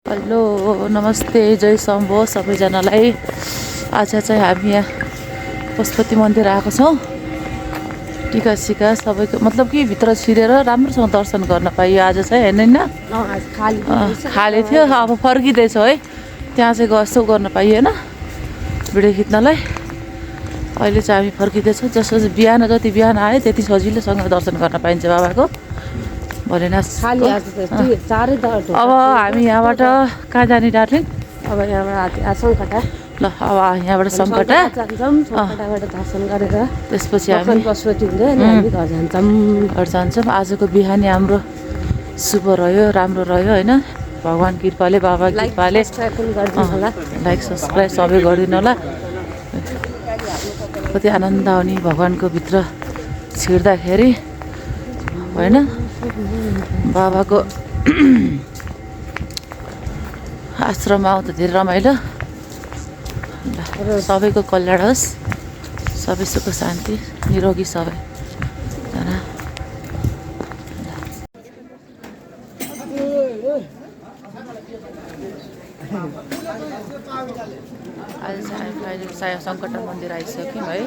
Hello नमस्ते जय शम्भो सबैजनालाई। आज चाहिँ हामी यहाँ पशुपति मन्दिर आएको छौँ। टिका सिका सबैको मतलब कि भित्र छिरेर राम्रोसँग दर्शन गर्न पाइयो आज चाहिँ हेर्दैन खाली थियो। अब फर्किँदैछौँ है, त्यहाँ चाहिँ यसो गर्न पाइएन भिडियो खिच्नलाई। अहिले चाहिँ हामी फर्किँदैछौँ। जसो बिहान जति बिहान आयो त्यति सजिलोसँग दर्शन गर्न पाइन्छ बाबाको भोलेनाथ। अब हामी यहाँबाट कहाँ जाने डार्लिङ? अब यहाँबाट सङ्कटा ल अब यहाँबाट सङ्कटा दर्शन गरेर त्यसपछि हामी पशुपति हुँदै हामी घर जान्छौँ। घर जान्छौँ। आजको बिहानी हाम्रो शुभ रह्यो, राम्रो रह्यो होइन। भगवान् कृपाले बाबा कृपाले लाइक सब्सक्राइब सबै गरिदिनु होला। कति आनन्द आउने भगवान्को भित्र छिर्दाखेरि होइन। बाबाको आश्रममा आउँदा धेरै रमाइलो। सबैको कल्याण होस्, सबै सुख शान्ति निरोगी सबै जना। आज चाहिँ हामी अहिले सङ्कटा मन्दिर आइसक्यौँ है।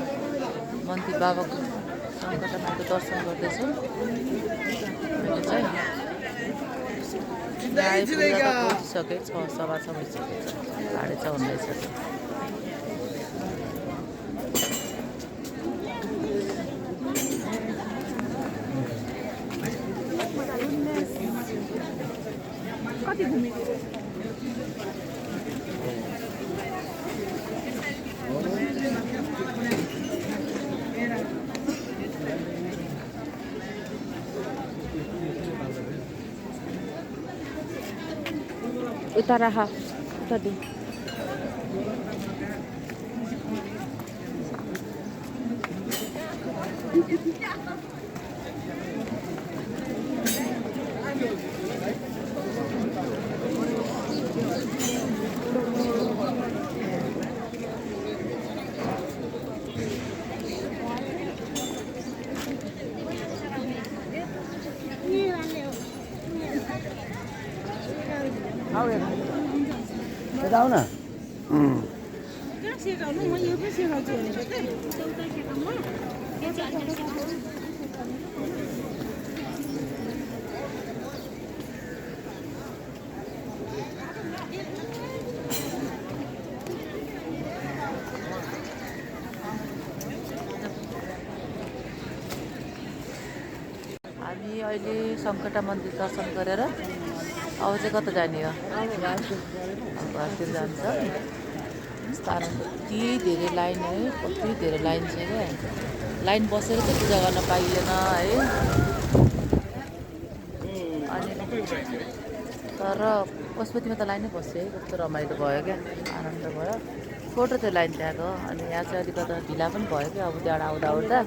मन्दिर बाबाको सङ्कटा माईको दर्शन गर्दैछौँ। सके 6:15 भइसकेको छ, 6:30 हुँदैछ। कति घुमेको उता राख उता दे। जाऊ न। हामी अहिले सङ्कटा मन्दिर दर्शन गरेर अब चाहिँ कता जाने हो? घरतिर जान्छ। कारण कति धेरै लाइन है, कति धेरै लाइन छ क्या। लाइन बसेर चाहिँ पूजा गर्न पाइएन है। अनि तर पशुपतिमा त लाइनै बस्यो है, कस्तो रमाइलो भयो क्या, आनन्द भयो। छोटो थियो लाइन त्यहाँको। अनि यहाँ चाहिँ अलिकति ढिला पनि भयो क्या अब त्यहाँबाट आउँदा